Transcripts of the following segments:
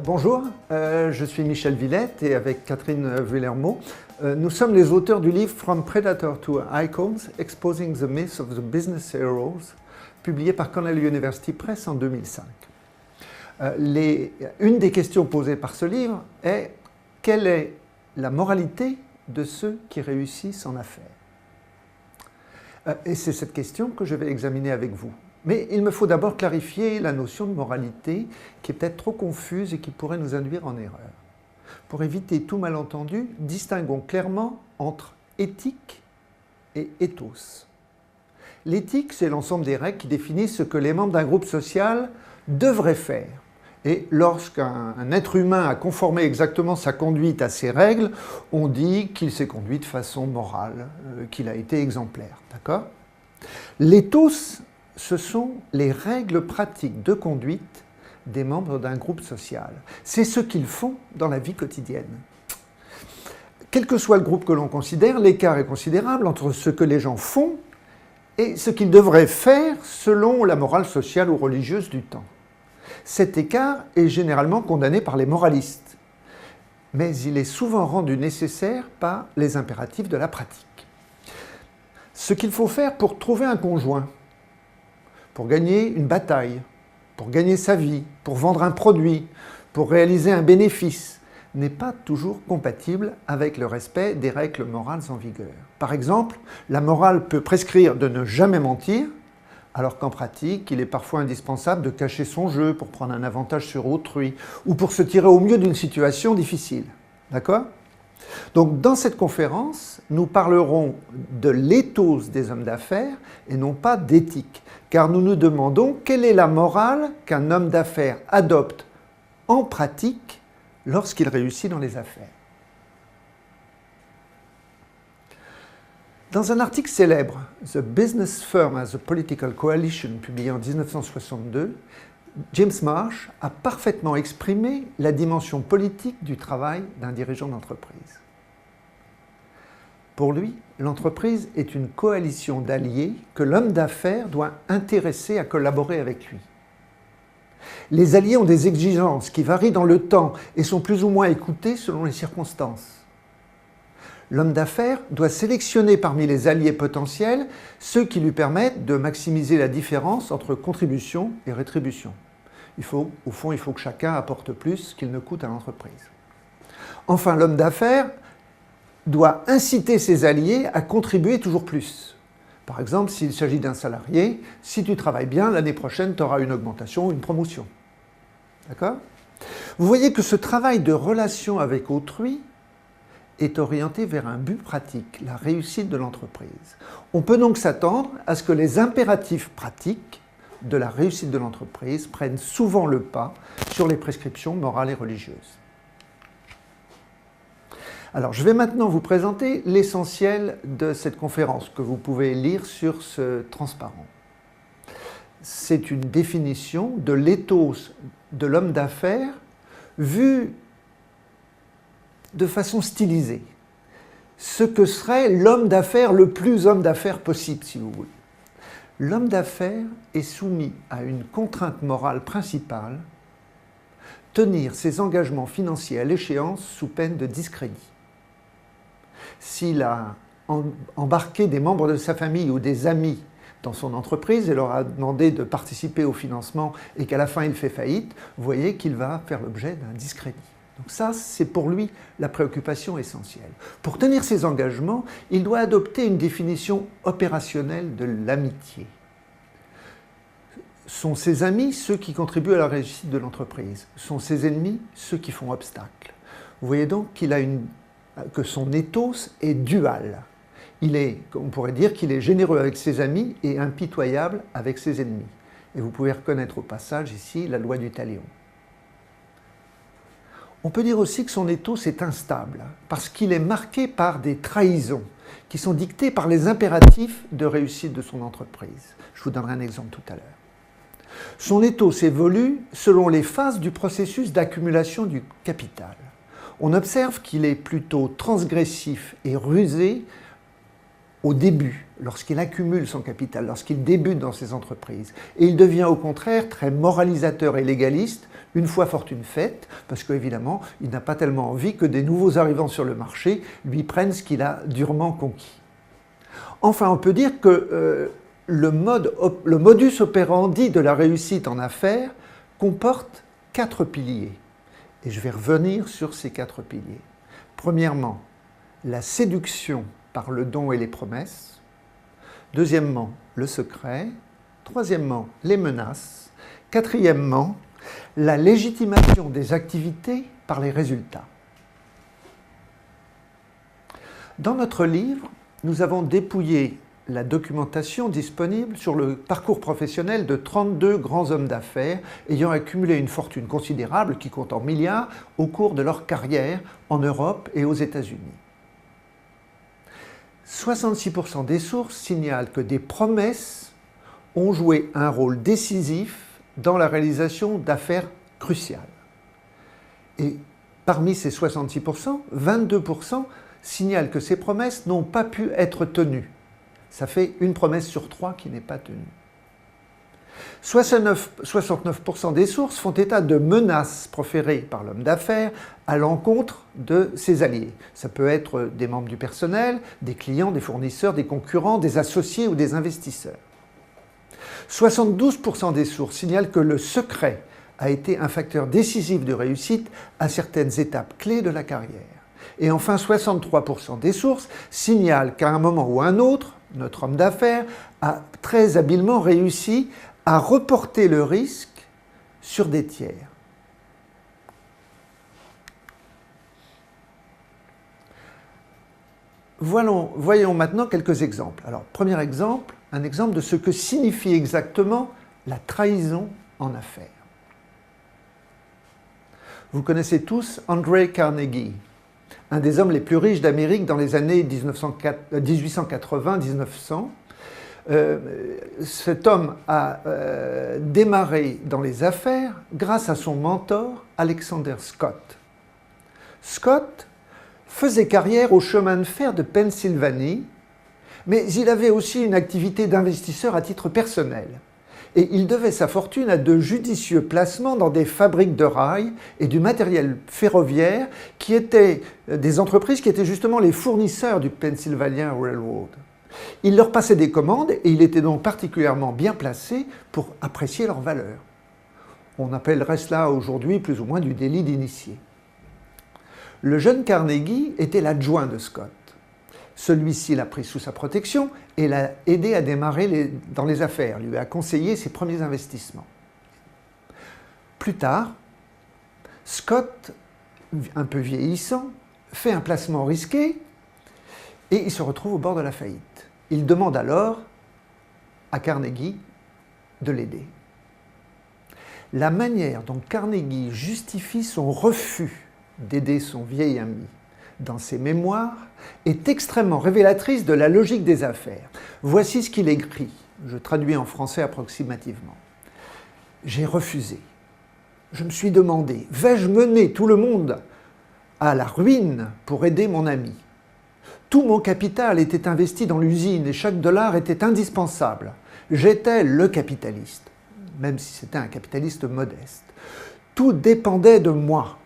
Bonjour, je suis Michel Villette et avec Catherine Villermo, nous sommes les auteurs du livre From Predator to Icons, Exposing the Myth of the Business Heroes, publié par Cornell University Press en 2005. Une des questions posées par ce livre est quelle est la moralité de ceux qui réussissent en affaires? Et c'est cette question que je vais examiner avec vous. Mais il me faut d'abord clarifier la notion de moralité qui est peut-être trop confuse et qui pourrait nous induire en erreur. Pour éviter tout malentendu, distinguons clairement entre éthique et ethos. L'éthique, c'est l'ensemble des règles qui définissent ce que les membres d'un groupe social devraient faire. Et lorsqu'un être humain a conformé exactement sa conduite à ces règles, on dit qu'il s'est conduit de façon morale, qu'il a été exemplaire. D'accord ? L'ethos, ce sont les règles pratiques de conduite des membres d'un groupe social. C'est ce qu'ils font dans la vie quotidienne. Quel que soit le groupe que l'on considère, l'écart est considérable entre ce que les gens font et ce qu'ils devraient faire selon la morale sociale ou religieuse du temps. Cet écart est généralement condamné par les moralistes, mais il est souvent rendu nécessaire par les impératifs de la pratique. Ce qu'il faut faire pour trouver un conjoint, pour gagner une bataille, pour gagner sa vie, pour vendre un produit, pour réaliser un bénéfice, n'est pas toujours compatible avec le respect des règles morales en vigueur. Par exemple, la morale peut prescrire de ne jamais mentir, alors qu'en pratique, il est parfois indispensable de cacher son jeu pour prendre un avantage sur autrui ou pour se tirer au mieux d'une situation difficile. D'accord ? Donc, dans cette conférence, nous parlerons de l'éthos des hommes d'affaires et non pas d'éthique, car nous nous demandons quelle est la morale qu'un homme d'affaires adopte en pratique lorsqu'il réussit dans les affaires. Dans un article célèbre, The Business Firm as a Political Coalition, publié en 1962, James Marsh a parfaitement exprimé la dimension politique du travail d'un dirigeant d'entreprise. Pour lui, l'entreprise est une coalition d'alliés que l'homme d'affaires doit intéresser à collaborer avec lui. Les alliés ont des exigences qui varient dans le temps et sont plus ou moins écoutées selon les circonstances. L'homme d'affaires doit sélectionner parmi les alliés potentiels ceux qui lui permettent de maximiser la différence entre contribution et rétribution. Au fond, il faut que chacun apporte plus qu'il ne coûte à l'entreprise. Enfin, l'homme d'affaires doit inciter ses alliés à contribuer toujours plus. Par exemple, s'il s'agit d'un salarié, si tu travailles bien, l'année prochaine, tu auras une augmentation ou une promotion. D'accord ? Vous voyez que ce travail de relation avec autrui est orienté vers un but pratique, la réussite de l'entreprise. On peut donc s'attendre à ce que les impératifs pratiques de la réussite de l'entreprise prennent souvent le pas sur les prescriptions morales et religieuses. Alors, je vais maintenant vous présenter l'essentiel de cette conférence que vous pouvez lire sur ce transparent. C'est une définition de l'éthos de l'homme d'affaires vu de façon stylisée. Ce que serait l'homme d'affaires le plus homme d'affaires possible, si vous voulez. L'homme d'affaires est soumis à une contrainte morale principale, tenir ses engagements financiers à l'échéance sous peine de discrédit. S'il a embarqué des membres de sa famille ou des amis dans son entreprise et leur a demandé de participer au financement et qu'à la fin il fait faillite, vous voyez qu'il va faire l'objet d'un discrédit. Donc ça, c'est pour lui la préoccupation essentielle. Pour tenir ses engagements, il doit adopter une définition opérationnelle de l'amitié. Sont ses amis ceux qui contribuent à la réussite de l'entreprise? Sont ses ennemis ceux qui font obstacle? Vous voyez donc que son ethos est dual. On pourrait dire qu'il est généreux avec ses amis et impitoyable avec ses ennemis. Et vous pouvez reconnaître au passage ici la loi du talion. On peut dire aussi que son ethos est instable, parce qu'il est marqué par des trahisons qui sont dictées par les impératifs de réussite de son entreprise. Je vous donnerai un exemple tout à l'heure. Son ethos évolue selon les phases du processus d'accumulation du capital. On observe qu'il est plutôt transgressif et rusé au début, lorsqu'il accumule son capital, lorsqu'il débute dans ses entreprises. Et il devient au contraire très moralisateur et légaliste une fois fortune faite, parce qu'évidemment, il n'a pas tellement envie que des nouveaux arrivants sur le marché lui prennent ce qu'il a durement conquis. Enfin, on peut dire que le modus operandi de la réussite en affaires comporte 4 piliers. Et je vais revenir sur ces 4 piliers. Premièrement, la séduction par le don et les promesses. Deuxièmement, le secret. Troisièmement, les menaces. Quatrièmement, la légitimation des activités par les résultats. Dans notre livre, nous avons dépouillé la documentation disponible sur le parcours professionnel de 32 grands hommes d'affaires ayant accumulé une fortune considérable qui compte en milliards au cours de leur carrière en Europe et aux États-Unis. 66% des sources signalent que des promesses ont joué un rôle décisif dans la réalisation d'affaires cruciales. Et parmi ces 66%, 22% signalent que ces promesses n'ont pas pu être tenues. Ça fait une promesse sur 3 qui n'est pas tenue. 69% des sources font état de menaces proférées par l'homme d'affaires à l'encontre de ses alliés. Ça peut être des membres du personnel, des clients, des fournisseurs, des concurrents, des associés ou des investisseurs. 72% des sources signalent que le secret a été un facteur décisif de réussite à certaines étapes clés de la carrière. Et enfin, 63% des sources signalent qu'à un moment ou à un autre, notre homme d'affaires a très habilement réussi à reporter le risque sur des tiers. Voyons maintenant quelques exemples. Alors, premier exemple, un exemple de ce que signifie exactement la trahison en affaires. Vous connaissez tous André Carnegie, un des hommes les plus riches d'Amérique dans les années 1880-1900. Cet homme a démarré dans les affaires grâce à son mentor, Alexander Scott. Scott faisait carrière au chemin de fer de Pennsylvanie, mais il avait aussi une activité d'investisseur à titre personnel. Et il devait sa fortune à de judicieux placements dans des fabriques de rails et du matériel ferroviaire qui étaient des entreprises qui étaient justement les fournisseurs du Pennsylvania Railroad. Il leur passait des commandes et il était donc particulièrement bien placé pour apprécier leur valeur. On appellerait cela aujourd'hui plus ou moins du délit d'initié. Le jeune Carnegie était l'adjoint de Scott. Celui-ci l'a pris sous sa protection et l'a aidé à démarrer dans les affaires, lui a conseillé ses premiers investissements. Plus tard, Scott, un peu vieillissant, fait un placement risqué et il se retrouve au bord de la faillite. Il demande alors à Carnegie de l'aider. La manière dont Carnegie justifie son refus d'aider son vieil ami dans ses mémoires est extrêmement révélatrice de la logique des affaires. Voici ce qu'il écrit, je traduis en français approximativement. « J'ai refusé. Je me suis demandé, vais-je mener tout le monde à la ruine pour aider mon ami ? Tout mon capital était investi dans l'usine et chaque dollar était indispensable. J'étais le capitaliste, même si c'était un capitaliste modeste. Tout dépendait de moi.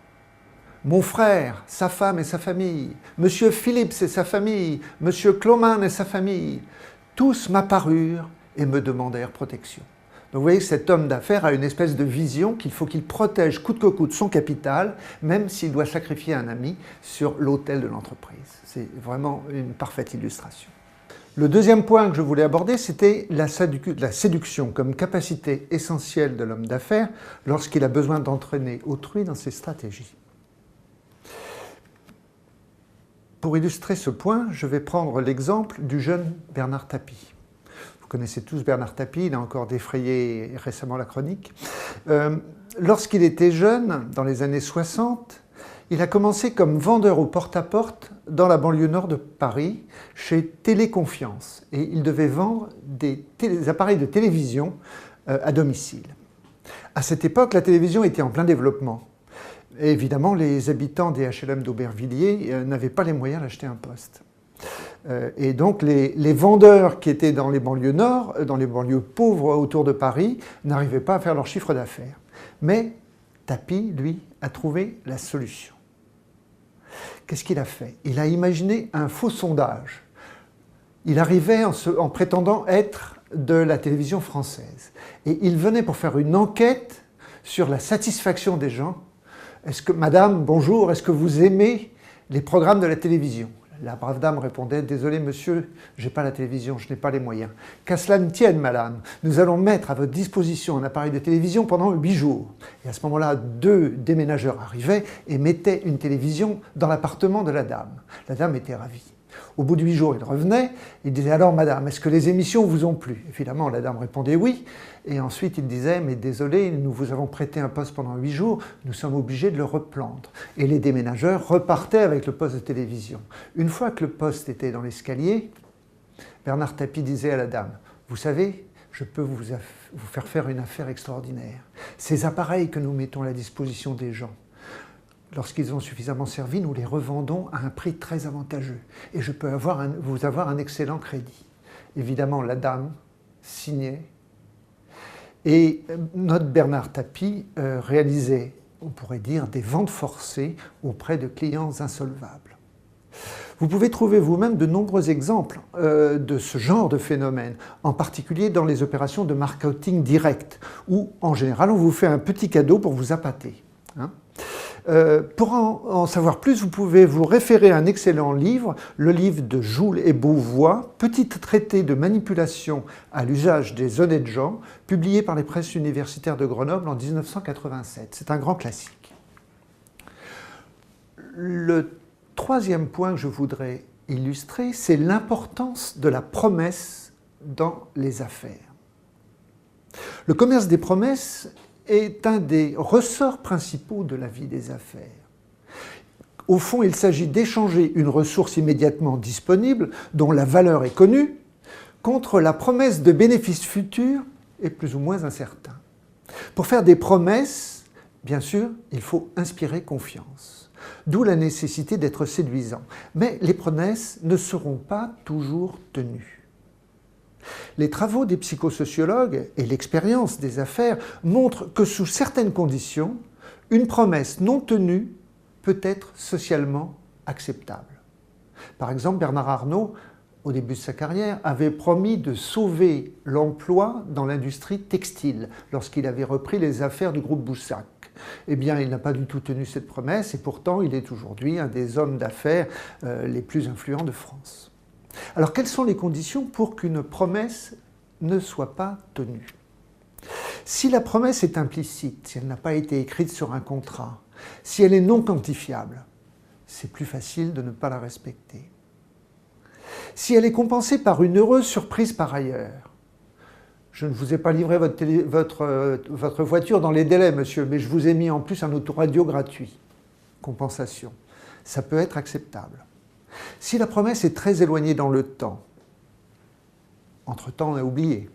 Mon frère, sa femme et sa famille, Monsieur Phillips et sa famille, Monsieur Cloman et sa famille, tous m'apparurent et me demandèrent protection. » Donc vous voyez que cet homme d'affaires a une espèce de vision qu'il faut qu'il protège coûte que coûte son capital, même s'il doit sacrifier un ami sur l'autel de l'entreprise. C'est vraiment une parfaite illustration. Le deuxième point que je voulais aborder, c'était la séduction comme capacité essentielle de l'homme d'affaires lorsqu'il a besoin d'entraîner autrui dans ses stratégies. Pour illustrer ce point, je vais prendre l'exemple du jeune Bernard Tapie. Vous connaissez tous Bernard Tapie, il a encore défrayé récemment la chronique. Lorsqu'il était jeune, dans les années 60, il a commencé comme vendeur au porte-à-porte dans la banlieue nord de Paris, chez Téléconfiance. Et il devait vendre des appareils de télévision à domicile. À cette époque, la télévision était en plein développement. Et évidemment, les habitants des HLM d'Aubervilliers n'avaient pas les moyens d'acheter un poste. Et donc les vendeurs qui étaient dans les banlieues nord, dans les banlieues pauvres autour de Paris, n'arrivaient pas à faire leur chiffre d'affaires. Mais Tapie, lui, a trouvé la solution. Qu'est-ce qu'il a fait? Il a imaginé un faux sondage. Il arrivait en prétendant être de la télévision française. Et il venait pour faire une enquête sur la satisfaction des gens. Est-ce que, madame, bonjour, est-ce que vous aimez les programmes de la télévision? La brave dame répondait, désolé monsieur, je n'ai pas la télévision, je n'ai pas les moyens. Qu'à cela ne tienne, madame, nous allons mettre à votre disposition un appareil de télévision pendant 8 jours. Et à ce moment-là, 2 déménageurs arrivaient et mettaient une télévision dans l'appartement de la dame. La dame était ravie. Au bout de 8 jours, il revenait, il disait « Alors madame, est-ce que les émissions vous ont plu ?» Évidemment, la dame répondait « Oui ». Et ensuite, il disait « Mais désolé, nous vous avons prêté un poste pendant 8 jours, nous sommes obligés de le reprendre. » Et les déménageurs repartaient avec le poste de télévision. Une fois que le poste était dans l'escalier, Bernard Tapie disait à la dame « Vous savez, je peux vous faire une affaire extraordinaire. Ces appareils que nous mettons à la disposition des gens, lorsqu'ils ont suffisamment servi, nous les revendons à un prix très avantageux. Et je peux vous avoir un excellent crédit. » Évidemment, la dame signait. Et notre Bernard Tapie réalisait, on pourrait dire, des ventes forcées auprès de clients insolvables. Vous pouvez trouver vous-même de nombreux exemples de ce genre de phénomène, en particulier dans les opérations de marketing direct, où en général on vous fait un petit cadeau pour vous appâter. Pour en savoir plus, vous pouvez vous référer à un excellent livre, le livre de Joule et Beauvois, Petit traité de manipulation à l'usage des honnêtes gens, publié par les presses universitaires de Grenoble en 1987. C'est un grand classique. Le troisième point que je voudrais illustrer, c'est l'importance de la promesse dans les affaires. Le commerce des promesses est un des ressorts principaux de la vie des affaires. Au fond, il s'agit d'échanger une ressource immédiatement disponible, dont la valeur est connue, contre la promesse de bénéfices futurs et plus ou moins incertains. Pour faire des promesses, bien sûr, il faut inspirer confiance. D'où la nécessité d'être séduisant. Mais les promesses ne seront pas toujours tenues. Les travaux des psychosociologues et l'expérience des affaires montrent que sous certaines conditions, une promesse non tenue peut être socialement acceptable. Par exemple, Bernard Arnault, au début de sa carrière, avait promis de sauver l'emploi dans l'industrie textile lorsqu'il avait repris les affaires du groupe Boussac. Eh bien, il n'a pas du tout tenu cette promesse et pourtant, il est aujourd'hui un des hommes d'affaires les plus influents de France. Alors, quelles sont les conditions pour qu'une promesse ne soit pas tenue? Si la promesse est implicite, si elle n'a pas été écrite sur un contrat, si elle est non quantifiable, c'est plus facile de ne pas la respecter. Si elle est compensée par une heureuse surprise par ailleurs, je ne vous ai pas livré votre voiture dans les délais, monsieur, mais je vous ai mis en plus un autoradio gratuit. Compensation. Ça peut être acceptable. Si la promesse est très éloignée dans le temps, entre-temps on a oublié.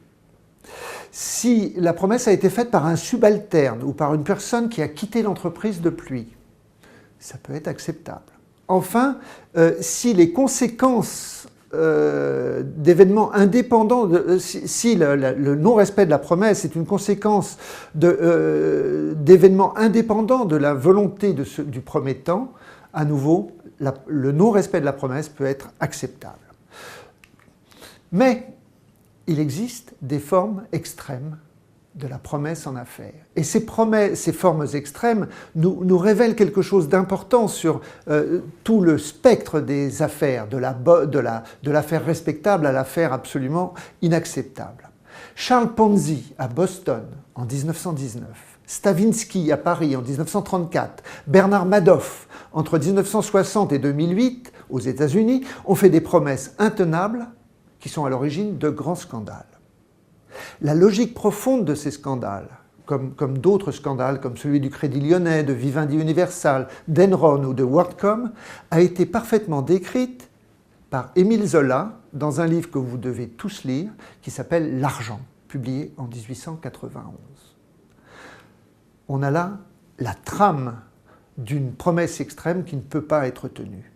Si la promesse a été faite par un subalterne ou par une personne qui a quitté l'entreprise depuis, ça peut être acceptable. Enfin, si les conséquences d'événements indépendants, si le non-respect de la promesse est une conséquence d'événements indépendants de la volonté du promettant, à nouveau, le non-respect de la promesse peut être acceptable. Mais il existe des formes extrêmes de la promesse en affaires. Et ces formes extrêmes nous révèlent quelque chose d'important sur tout le spectre des affaires, de l'affaire respectable à l'affaire absolument inacceptable. Charles Ponzi à Boston en 1919, Stravinsky à Paris en 1934, Bernard Madoff entre 1960 et 2008 aux États-Unis ont fait des promesses intenables qui sont à l'origine de grands scandales. La logique profonde de ces scandales, comme d'autres scandales comme celui du Crédit Lyonnais, de Vivendi Universal, d'Enron ou de WorldCom, a été parfaitement décrite par Émile Zola dans un livre que vous devez tous lire qui s'appelle L'argent, publié en 1891. On a là la trame d'une promesse extrême qui ne peut pas être tenue.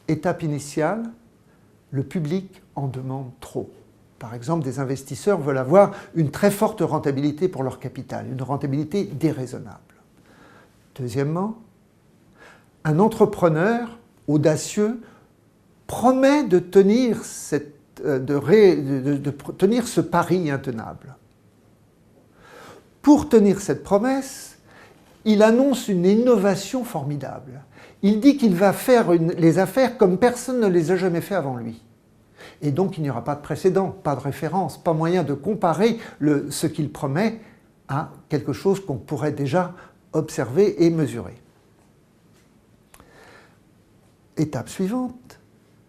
Étape initiale, le public en demande trop. Par exemple, des investisseurs veulent avoir une très forte rentabilité pour leur capital, une rentabilité déraisonnable. Deuxièmement, un entrepreneur audacieux promet de tenir, tenir ce pari intenable. Pour tenir cette promesse, il annonce une innovation formidable. Il dit qu'il va faire les affaires comme personne ne les a jamais fait avant lui. Et donc il n'y aura pas de précédent, pas de référence, pas moyen de comparer ce qu'il promet à quelque chose qu'on pourrait déjà observer et mesurer. Étape suivante,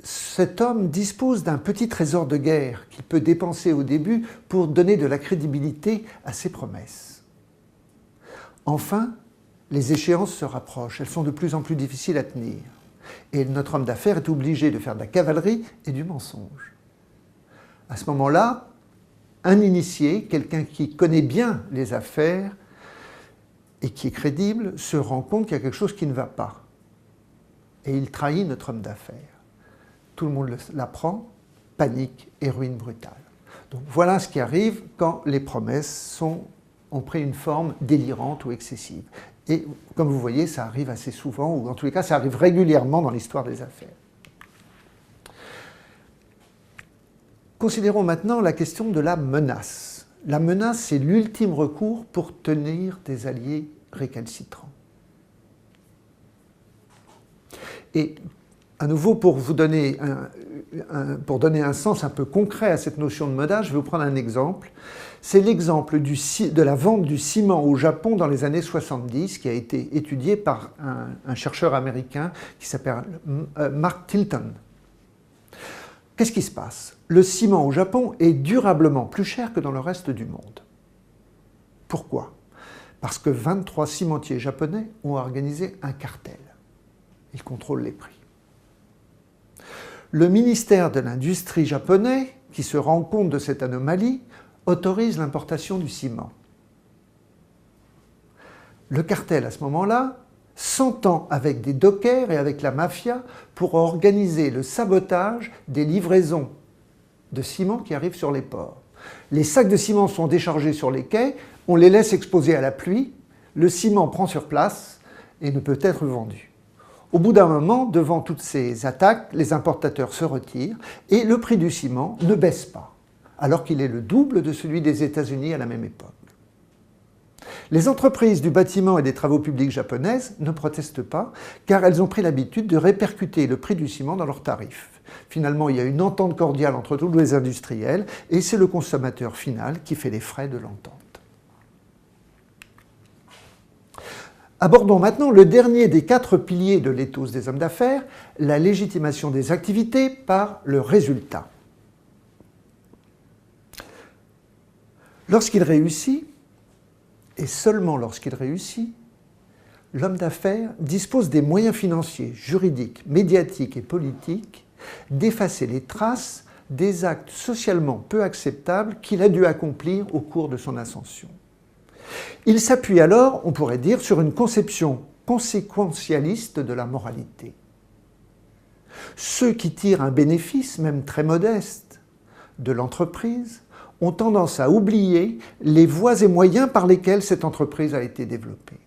cet homme dispose d'un petit trésor de guerre qu'il peut dépenser au début pour donner de la crédibilité à ses promesses. Enfin, les échéances se rapprochent, elles sont de plus en plus difficiles à tenir. Et notre homme d'affaires est obligé de faire de la cavalerie et du mensonge. À ce moment-là, un initié, quelqu'un qui connaît bien les affaires et qui est crédible, se rend compte qu'il y a quelque chose qui ne va pas. Et il trahit notre homme d'affaires. Tout le monde l'apprend, panique et ruine brutale. Donc voilà ce qui arrive quand les promesses ont pris une forme délirante ou excessive. Et comme vous voyez, ça arrive assez souvent, ou en tous les cas, ça arrive régulièrement dans l'histoire des affaires. Considérons maintenant la question de la menace. La menace, c'est l'ultime recours pour tenir des alliés récalcitrants. Et à nouveau, pour vous donner un sens un peu concret à cette notion de menace, je vais vous prendre un exemple. C'est l'exemple de la vente du ciment au Japon dans les années 70, qui a été étudié par un chercheur américain qui s'appelle Mark Tilton. Qu'est-ce qui se passe? Le ciment au Japon est durablement plus cher que dans le reste du monde. Pourquoi? Parce que 23 cimentiers japonais ont organisé un cartel. Ils contrôlent les prix. Le ministère de l'Industrie japonais, qui se rend compte de cette anomalie, autorise l'importation du ciment. Le cartel, à ce moment-là, s'entend avec des dockers et avec la mafia pour organiser le sabotage des livraisons de ciment qui arrivent sur les ports. Les sacs de ciment sont déchargés sur les quais, on les laisse exposer à la pluie, le ciment prend sur place et ne peut être vendu. Au bout d'un moment, devant toutes ces attaques, les importateurs se retirent et le prix du ciment ne baisse pas, alors qu'il est le double de celui des États-Unis à la même époque. Les entreprises du bâtiment et des travaux publics japonaises ne protestent pas, car elles ont pris l'habitude de répercuter le prix du ciment dans leurs tarifs. Finalement, il y a une entente cordiale entre tous les industriels, et c'est le consommateur final qui fait les frais de l'entente. Abordons maintenant le dernier des 4 piliers de l'éthos des hommes d'affaires, la légitimation des activités par le résultat. Lorsqu'il réussit, et seulement lorsqu'il réussit, l'homme d'affaires dispose des moyens financiers, juridiques, médiatiques et politiques d'effacer les traces des actes socialement peu acceptables qu'il a dû accomplir au cours de son ascension. Il s'appuie alors, on pourrait dire, sur une conception conséquentialiste de la moralité. Ceux qui tirent un bénéfice, même très modeste, de l'entreprise ont tendance à oublier les voies et moyens par lesquels cette entreprise a été développée.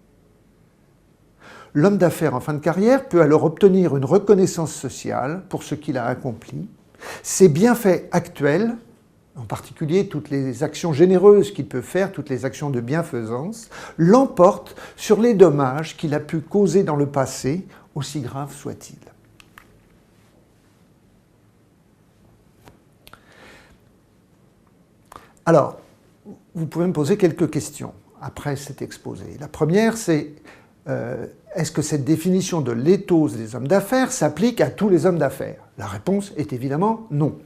L'homme d'affaires en fin de carrière peut alors obtenir une reconnaissance sociale pour ce qu'il a accompli. Ses bienfaits actuels, en particulier toutes les actions généreuses qu'il peut faire, toutes les actions de bienfaisance, l'emportent sur les dommages qu'il a pu causer dans le passé, aussi graves soient-ils. Alors, vous pouvez me poser quelques questions après cet exposé. La première, c'est est-ce que cette définition de l'éthos des hommes d'affaires s'applique à tous les hommes d'affaires? La réponse est évidemment non.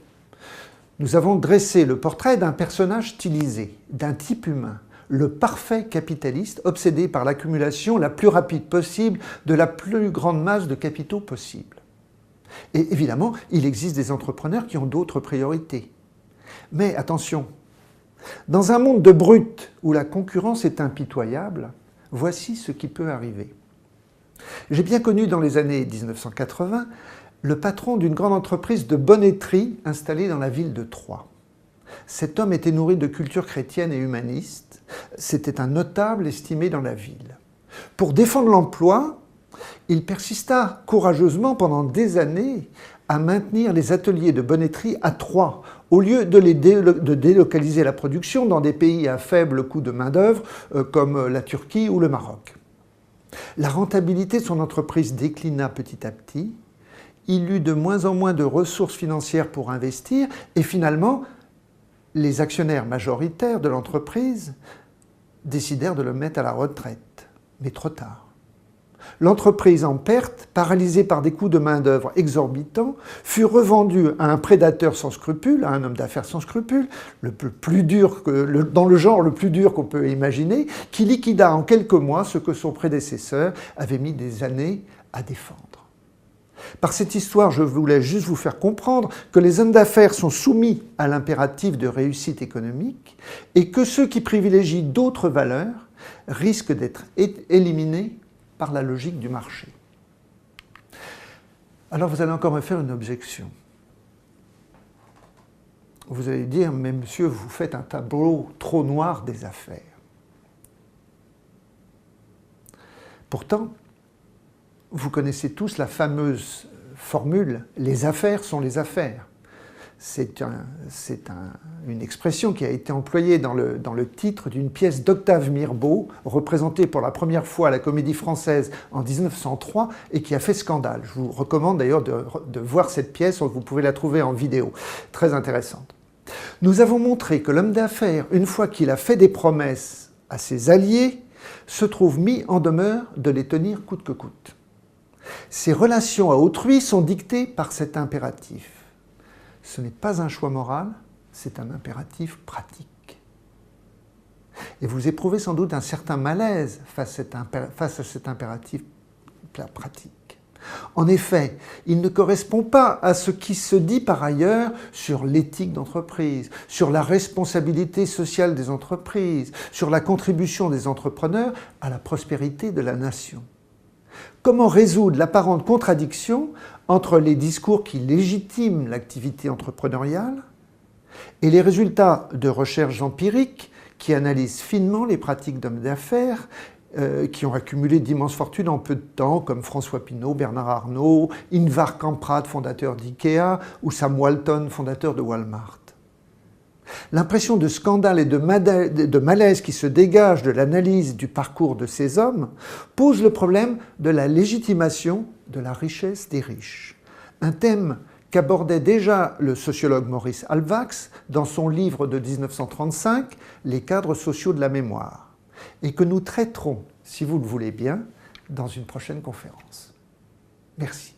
Nous avons dressé le portrait d'un personnage stylisé, d'un type humain, le parfait capitaliste obsédé par l'accumulation la plus rapide possible de la plus grande masse de capitaux possible. Et évidemment, il existe des entrepreneurs qui ont d'autres priorités. Mais attention, dans un monde de brutes où la concurrence est impitoyable, voici ce qui peut arriver. J'ai bien connu dans les années 1980 le patron d'une grande entreprise de bonneterie installée dans la ville de Troyes. Cet homme était nourri de culture chrétienne et humaniste. C'était un notable estimé dans la ville. Pour défendre l'emploi, il persista courageusement pendant des années à maintenir les ateliers de bonneterie à Troyes, au lieu de délocaliser la production dans des pays à faible coût de main-d'œuvre comme la Turquie ou le Maroc. La rentabilité de son entreprise déclina petit à petit. Il eut de moins en moins de ressources financières pour investir et finalement, les actionnaires majoritaires de l'entreprise décidèrent de le mettre à la retraite, mais trop tard. L'entreprise en perte, paralysée par des coûts de main-d'œuvre exorbitants, fut revendue à un prédateur sans scrupules, à un homme d'affaires sans scrupules, dans le genre le plus dur qu'on peut imaginer, qui liquida en quelques mois ce que son prédécesseur avait mis des années à défendre. Par cette histoire, je voulais juste vous faire comprendre que les hommes d'affaires sont soumis à l'impératif de réussite économique et que ceux qui privilégient d'autres valeurs risquent d'être éliminés par la logique du marché. Alors vous allez encore me faire une objection. Vous allez dire, mais monsieur, vous faites un tableau trop noir des affaires. Une vous connaissez tous la fameuse formule « les affaires sont les affaires ». C'est une expression qui a été employée dans le titre d'une pièce d'Octave Mirbeau, représentée pour la première fois à la Comédie Française en 1903 et qui a fait scandale. Je vous recommande d'ailleurs de voir cette pièce, vous pouvez la trouver en vidéo, très intéressante. Nous avons montré que l'homme d'affaires, une fois qu'il a fait des promesses à ses alliés, se trouve mis en demeure de les tenir coûte que coûte. Ses relations à autrui sont dictées par cet impératif. Ce n'est pas un choix moral, c'est un impératif pratique. Et vous éprouvez sans doute un certain malaise face à cet impératif pratique. En effet, il ne correspond pas à ce qui se dit par ailleurs sur l'éthique d'entreprise, sur la responsabilité sociale des entreprises, sur la contribution des entrepreneurs à la prospérité de la nation. Comment résoudre l'apparente contradiction entre les discours qui légitiment l'activité entrepreneuriale et les résultats de recherches empiriques qui analysent finement les pratiques d'hommes d'affaires qui ont accumulé d'immenses fortunes en peu de temps, comme François Pinault, Bernard Arnault, Ingvar Kamprad, fondateur d'IKEA, ou Sam Walton, fondateur de Walmart. L'impression de scandale et de malaise qui se dégage de l'analyse du parcours de ces hommes pose le problème de la légitimation de la richesse des riches. Un thème qu'abordait déjà le sociologue Maurice Halbwachs dans son livre de 1935, « Les cadres sociaux de la mémoire », et que nous traiterons, si vous le voulez bien, dans une prochaine conférence. Merci.